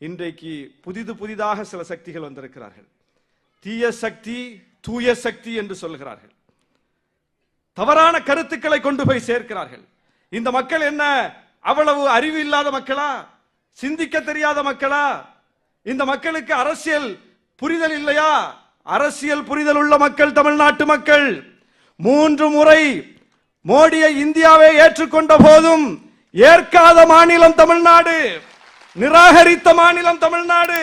இன்றைக்கு புதிதாக சில சக்திகள் வந்திருக்கிறார்கள். தீய சக்தி, தூய சக்தி என்று சொல்கிறார்கள். தவறான கருத்துக்களை கொண்டு போய் சேர்க்கிறார்கள். இந்த மக்கள் என்ன அவ்வளவு அறிவு இல்லாத மக்களா? சிந்திக்க தெரியாத மக்களா? இந்த மக்களுக்கு அரசியல் புரிதல் இல்லையா? அரசியல் புரிதல் உள்ள மக்கள் தமிழ்நாட்டு மக்கள். 3 முறை மோடியை இந்தியாவை ஏற்றுக்கொண்ட போதும் ஏற்காத மாநிலம் தமிழ்நாடு, நிராகரித்த மாநிலம் தமிழ்நாடு.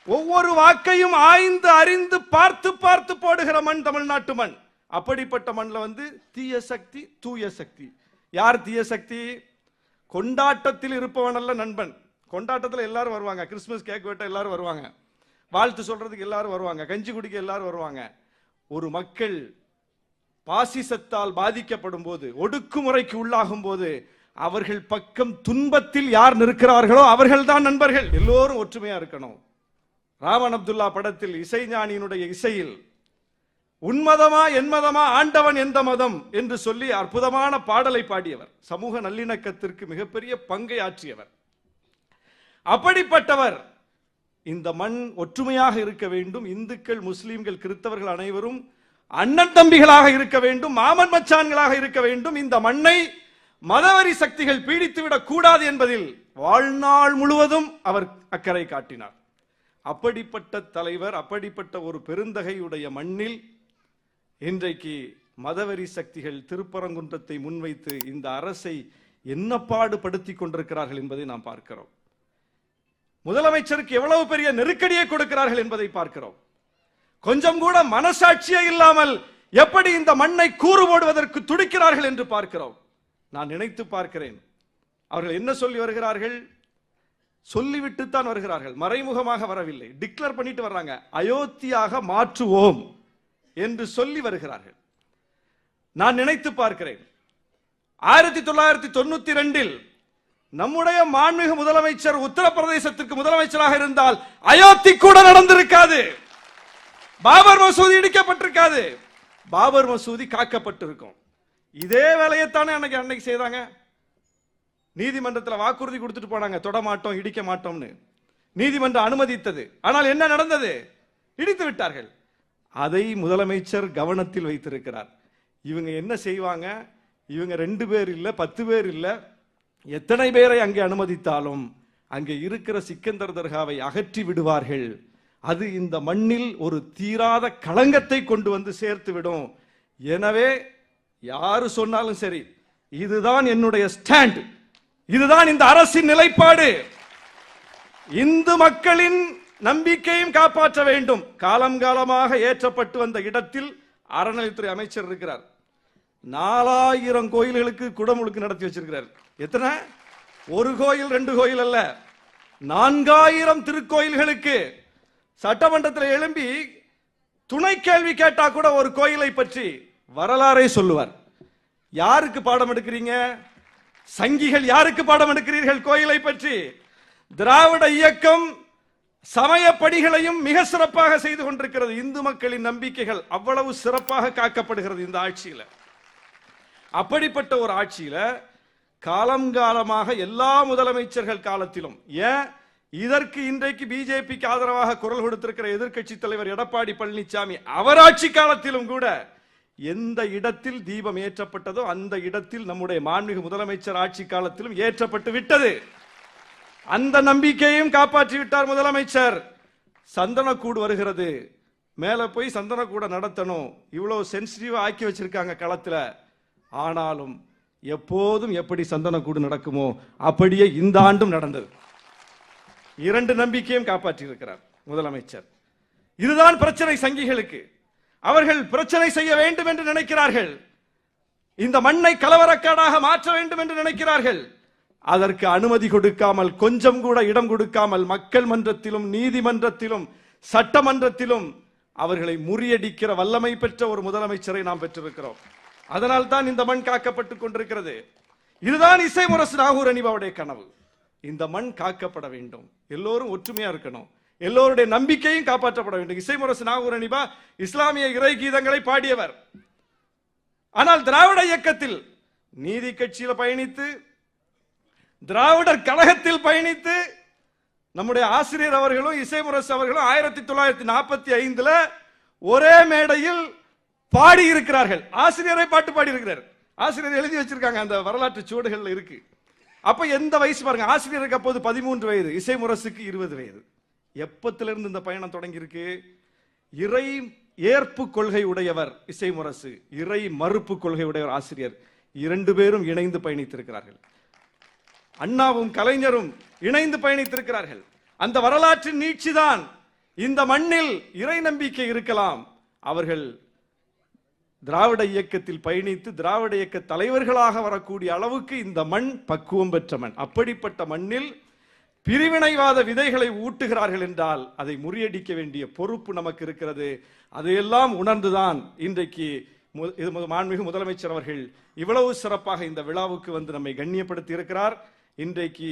ஒவ்வொரு வாக்கையும் ஆய்ந்து அறிந்து பார்த்து போடுகிற மண் தமிழ்நாட்டு மண். அப்படிப்பட்ட மண்ணில் தீய சக்தி, தூய சக்தி. யார் தீய சக்தி? கொண்டாட்டத்தில் இருப்பவன் அல்ல நண்பன். கொண்டாட்டத்தில் எல்லாரும் வருவாங்க, கிறிஸ்துமஸ் கேக் வெட்ட எல்லாரும் வருவாங்க, வாழ்த்து சொல்றதுக்கு எல்லாரும் வருவாங்க, கஞ்சி குடிக்க எல்லாரும் வருவாங்க. ஒரு மக்கள் பாசிசத்தால் பாதிக்கப்படும் போது, ஒடுக்குமுறைக்கு உள்ளாகும் போது, அவர்கள் பக்கம் துன்பத்தில் யார் நிற்கிறார்களோ அவர்கள் தான் நண்பர்கள். எல்லோரும் ஒற்றுமையா இருக்கணும். ராமன் அப்துல்லா படத்தில் இசைஞானியினுடைய இசையில் உன்மதமா என்மதமா ஆண்டவன் எந்த மதம் என்று சொல்லி அற்புதமான பாடலை பாடியவர். சமூக நல்லிணக்கத்திற்கு மிகப்பெரிய பங்கை ஆற்றியவர். அப்படிப்பட்டவர். இந்த மண் ஒற்றுமையாக இருக்க வேண்டும். இந்துக்கள், முஸ்லிம்கள், கிறிஸ்தவர்கள் அனைவரும் அண்ணன் தம்பிகளாக இருக்க வேண்டும், மாமன் மச்சான்களாக இருக்க வேண்டும். இந்த மண்ணை மதவெறி சக்திகள் பீடித்துவிடக் கூடாது என்பதில் வாழ்நாள் முழுவதும் அவர் அக்கறை காட்டினார். அப்படிப்பட்ட தலைவர், அப்படிப்பட்ட ஒரு பெருந்தகையுடைய மண்ணில் இன்றைக்கு மதவெறி சக்திகள் திருப்பரங்குன்றத்தை முன்வைத்து இந்த அரசை என்ன பாடுபடுத்தி கொண்டிருக்கிறார்கள் என்பதை நாம் பார்க்கிறோம். முதலமைச்சருக்கு எவ்வளவு பெரிய நெருக்கடியை கொடுக்கிறார்கள் என்பதை பார்க்கிறோம். கொஞ்சம் கூட மனசாட்சியே இல்லாமல் எப்படி இந்த மண்ணை கூறு போடுவதற்கு துடிக்கிறார்கள் என்று பார்க்கிறோம். நான் நினைத்து பார்க்கிறேன், அவர்கள் என்ன சொல்லி வருகிறார்கள்? சொல்லிவிட்டுத்தான் வருகிறார்கள், மறைமுகமாக வரவில்லை. டிக்ளேர் பண்ணிட்டு வர்றாங்க, அயோத்தியாக மாற்றுவோம் என்று சொல்லி வருகிறார்கள். நான் நினைத்து பார்க்கிறேன், 1992 நம்முடைய மாண்புமிகு முதலமைச்சர் உத்தரப்பிரதேசத்திற்கு முதலமைச்சராக இருந்தால் அயோத்தி கூட நடந்திருக்காது, பாபர் மசூதி இடிக்கப்பட்டிருக்காது, பாபர் மசூதி காக்கப்பட்டிருக்கும். இதே வேலையைத்தானே அன்னைக்கு செய்தாங்க. நீதிமன்றத்தில் வாக்குறுதி கொடுத்துட்டு போனாங்க, தொட மாட்டோம், இடிக்க மாட்டோம்னு. நீதிமன்றம் அனுமதித்தது. ஆனால் என்ன நடந்தது? இடித்து விட்டார்கள். அதை முதலமைச்சர் கவனத்தில் வைத்திருக்கிறார். இவங்க என்ன செய்வாங்க? இவங்க 2 பேர் இல்ல, 10 பேர் இல்ல, எத்தனை பேரை அங்கே அனுமதித்தாலும் அங்கே இருக்கிற சிக்கந்தர் தர்காவை அகற்றி விடுவார்கள். அது இந்த மண்ணில் ஒரு தீராத களங்கத்தை கொண்டு வந்து சேர்த்து விடும். எனவே யாரு சொன்னாலும் சரி, இதுதான் என்னுடைய ஸ்டாண்ட், இதுதான் இந்த அரசின் நிலைப்பாடு. இந்து மக்களின் நம்பிக்கையும் காப்பாற்ற வேண்டும். காலம் காலமாக ஏற்றப்பட்டு வந்த இடத்தில் அறநிலைத்துறை அமைச்சர் இருக்கிறார். 4000 கோயில்களுக்கு குடமுழுக்கு நடத்தி வச்சிருக்கிறார். எத்தனை? 1 கோயில் 2 கோயில் அல்ல, 4000 திருக்கோயில்களுக்கு. சட்டமன்றத்தில் எழும்பி துணை கேள்வி கேட்டா கூட ஒரு கோயிலை பற்றி வரலாறை சொல்லுவார். யாருக்கு பாடம் எடுக்கிறீங்க? சங்கிகள் யாருக்கு பாடம் எடுக்கிறீர்கள் கோயிலை பற்றி? திராவிட இயக்கம் சமயப்படிகளையும் மிக சிறப்பாக செய்து கொண்டிருக்கிறது. இந்து மக்களின் நம்பிக்கைகள் அவ்வளவு சிறப்பாக காக்கப்படுகிறது இந்த ஆட்சியில். அப்படிப்பட்ட ஒரு ஆட்சியில காலம் காலமாக எல்லா முதலமைச்சர்கள் காலத்திலும், ஏன் இதற்கு இன்றைக்கு பிஜேபிக்கு ஆதரவாக குரல் கொடுத்திருக்கிற எதிர்க்கட்சி தலைவர் எடப்பாடி பழனிசாமி அவர் ஆட்சி காலத்திலும் கூட எந்த இடத்தில் தீபம் ஏற்றப்பட்டதோ அந்த இடத்தில் நம்முடைய மாண்புமிகு முதலமைச்சர் ஆட்சி காலத்திலும் ஏற்றப்பட்டு விட்டது. அந்த நம்பிக்கையும் காப்பாற்றி விட்டார் முதலமைச்சர். சந்தனக்கூடு வருகிறது, மேல போய் சந்தனக்கூட நடத்தணும், இவ்வளவு சென்சிட்டிவா ஆக்கி வச்சிருக்காங்க களத்துல. ஆனாலும் எப்போதும் எப்படி சந்தனக்கூடு நடக்குமோ அப்படியே இந்த ஆண்டும் நடந்தது. 2 நம்பிக்கையும் காப்பாற்றி இருக்கிறார் முதலமைச்சர். இதுதான் பிரச்சனை சங்கிகளுக்கு. அவர்கள் பிரச்சனை செய்ய வேண்டும் என்று நினைக்கிறார்கள். இந்த மண்ணை கலவரக்காடாக மாற்ற வேண்டும் என்று நினைக்கிறார்கள். அதற்கு அனுமதி கொடுக்காமல், கொஞ்சம் கூட இடம் கொடுக்காமல், மக்கள் மன்றத்திலும் நீதிமன்றத்திலும் சட்டமன்றத்திலும் அவர்களை முறியடிக்கிற வல்லமை பெற்ற ஒரு முதலமைச்சரை நாம் பெற்றிருக்கிறோம். அதனால் தான் இந்த மண் காக்கப்பட்டுக் கொண்டிருக்கிறது. இதுதான் இசைமுரசு நாகூர் அனிபாவுடைய கனவு. இந்த மண் காக்கப்பட வேண்டும், எல்லோரும் ஒற்றுமையா இருக்கணும், எல்லோருடைய நம்பிக்கையும் காப்பாற்றப்பட வேண்டும். இசைமுரசு நாகூர் அனிபா இஸ்லாமிய இறை கீதங்களை பாடியவர். ஆனால் திராவிட இயக்கத்தில் நீதி கட்சியில் பயணித்து, திராவிடர் கழகத்தில் பயணித்து நம்முடைய ஆசிரியர் அவர்களும் இசைமுரசு அவர்களும் 1945 ஒரே மேடையில் பாடி இருக்கிறார்கள். ஆசிரியரை பாட்டு பாடி இருக்கிறார். ஆசிரியர் எழுதி வச்சிருக்காங்க, அந்த வரலாற்று சுவடுகள் இருக்கு. அப்ப எந்த வயசு பாருங்க, ஆசிரியருக்கு அப்போது 13 வயது, இசைமுரசுக்கு 20 வயது. எப்பத்திலிருந்து இந்த பயணம் தொடங்கி இருக்கு? இறை ஏற்பு கொள்கை உடையவர் இசைமுரசு, இறை மறுப்பு கொள்கை உடையவர் ஆசிரியர். 2 பேரும் இணைந்து பயணித்திருக்கிறார்கள். அண்ணாவும் கலைஞரும் இணைந்து பயணித்திருக்கிறார்கள். அந்த வரலாற்றின் நீட்சிதான். இந்த மண்ணில் இறை நம்பிக்கை இருக்கலாம். அவர்கள் திராவிட இயக்கத்தில் பயணித்து திராவிட இயக்க தலைவர்களாக வரக்கூடிய அளவுக்கு இந்த மண் பக்குவம் பெற்ற மண். அப்படிப்பட்ட மண்ணில் பிரிவினைவாத விதைகளை ஊட்டுகிறார்கள் என்றால் அதை முறியடிக்க வேண்டிய பொறுப்பு நமக்கு இருக்கிறது. அதையெல்லாம் உணர்ந்துதான் இன்றைக்கு மாண்புமிகு முதலமைச்சர் அவர்கள் இவ்வளவு சிறப்பாக இந்த விழாவுக்கு வந்து நம்மை கண்ணியப்படுத்தி இருக்கிறார். இன்றைக்கு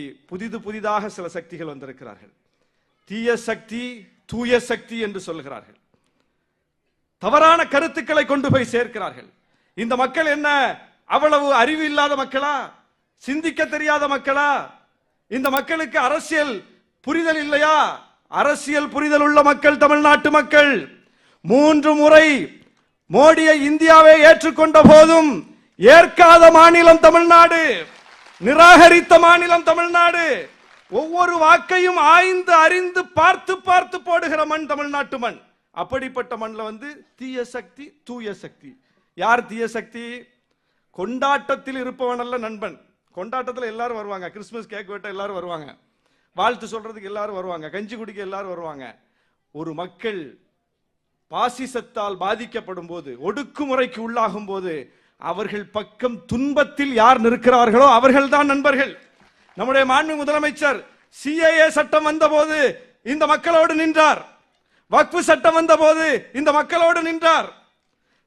புதிதாக சில சக்திகள் வந்திருக்கிறார்கள். தீய சக்தி, தூய சக்தி என்று சொல்கிறார்கள். தவறான கருத்துக்களை கொண்டு போய் சேர்க்கிறார்கள். இந்த மக்கள் என்ன அவ்வளவு அறிவு இல்லாத மக்களா? சிந்திக்க தெரியாத மக்களா? இந்த மக்களுக்கு அரசியல் புரிதல் இல்லையா? அரசியல் புரிதல் உள்ள மக்கள் தமிழ்நாட்டு மக்கள். 3 முறை மோடியை இந்தியாவை ஏற்றுக்கொண்ட போதும் ஏற்காத மாநிலம் தமிழ்நாடு, நிராகரித்த மாநிலம் தமிழ்நாடு. ஒவ்வொரு வாக்கையும் ஆய்ந்து அறிந்து பார்த்து பார்த்து போடுகிற மண் தமிழ்நாட்டு மண். அப்படிப்பட்ட மண்ணில் வந்து தீய சக்தி, தூய சக்தி. யார் தீய சக்தி? கொண்டாட்டத்தில் இருப்பவன் அல்ல நண்பன். கொண்டாட்டத்தில் எல்லாரும் வருவாங்க, கிறிஸ்துமஸ் கேக் வெட்ட எல்லாரும் வருவாங்க, வாழ்த்து சொல்றதுக்கு எல்லாரும் வருவாங்க, கஞ்சி குடிக்க எல்லாரும் வருவாங்க. ஒரு மக்கள் பாசிசத்தால் பாதிக்கப்படும் போது, ஒடுக்குமுறைக்கு உள்ளாகும் போது, அவர்கள் பக்கம் துன்பத்தில் யார் நிற்கிறார்களோ அவர்கள் தான் நண்பர்கள். நம்முடைய மாண்பு முதலமைச்சர் சிஏஏ சட்டம் வந்த போது இந்த மக்களோடு நின்றார். வக்ஃபு சட்டம் வந்த போது இந்த மக்களோடு நின்றார்.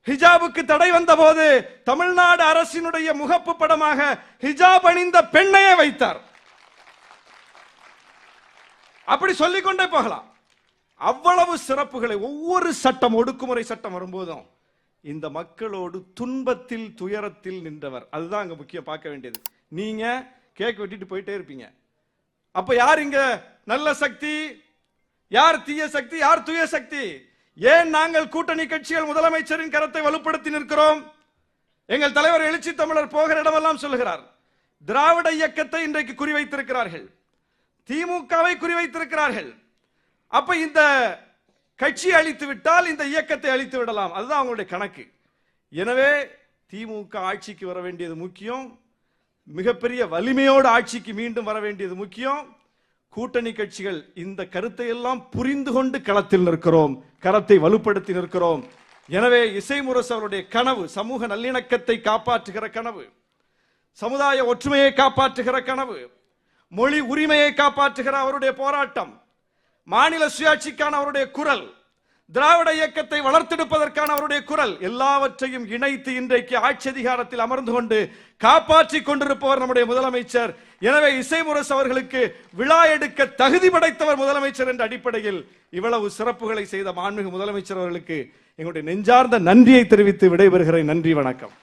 ஹிஜாபுக்கு தடை வந்த போது தமிழ்நாடு அரசினுடைய முகப்பு படமாக ஹிஜாப் அணிந்த பெண்ணையே வைத்தார். அப்படி சொல்லிக்கொண்டே போகலாம். அவ்வளவு சிறப்புகளை ஒவ்வொரு சட்டம், ஒடுக்குமுறை சட்டம் வரும்போதும் இந்த மக்களோடு துன்பத்தில் துயரத்தில் நின்றவர். அதுதான் அங்க முக்கியம் பார்க்க வேண்டியது. நீங்க கேக் வெட்டிட்டு போயிட்டே இருப்பீங்க. அப்ப யார் இங்க நல்ல சக்தி, யார் தீய சக்தி, யார் தூய சக்தி? ஏன் நாங்கள் கூட்டணி கட்சிகள் முதலமைச்சரின் கரத்தை வலுப்படுத்தி நிற்கிறோம்? எங்கள் தலைவர் எழுச்சி தமிழர் போகிற இடமெல்லாம் சொல்லுகிறார். திராவிட இயக்கத்தை இன்றைக்கு குறிவைத்திருக்கிறார்கள், திமுகவை குறிவைத்திருக்கிறார்கள். அப்ப இந்த கட்சி அழித்து விட்டால் இந்த இயக்கத்தை அழித்து விடலாம், அதுதான் அவங்களுடைய கணக்கு. எனவே திமுக ஆட்சிக்கு வர வேண்டியது முக்கியம், மிகப்பெரிய வலிமையோடு ஆட்சிக்கு மீண்டும் வர வேண்டியது முக்கியம். கூட்டணி கட்சிகள் இந்த கருத்தை எல்லாம் புரிந்து கொண்டு களத்தில் நிற்கிறோம், கரத்தை வலுப்படுத்தி நிற்கிறோம். எனவே இசைமுரசு அவருடைய கனவு சமூக நல்லிணக்கத்தை காப்பாற்றுகிற கனவு, சமுதாய ஒற்றுமையை காப்பாற்றுகிற கனவு, மொழி உரிமையை காப்பாற்றுகிற அவருடைய போராட்டம், மாநில சுயாட்சிக்கான அவருடைய குரல், திராவிட இயக்கத்தை வளர்த்தெடுப்பதற்கான அவருடைய குரல், எல்லாவற்றையும் இணைத்து இன்றைக்கு ஆட்சி அதிகாரத்தில் அமர்ந்து கொண்டு காப்பாற்றிக் கொண்டிருப்பவர் நம்முடைய முதலமைச்சர். எனவே இசைமுரசு அவர்களுக்கு விழா எடுக்க தகுதி படைத்தவர் முதலமைச்சர் என்ற அடிப்படையில் இவ்வளவு சிறப்புகளை செய்த மாண்புமிகு முதலமைச்சர் அவர்களுக்கு எங்களுடைய நெஞ்சார்ந்த நன்றியை தெரிவித்து விடைபெறுகிறேன். நன்றி, வணக்கம்.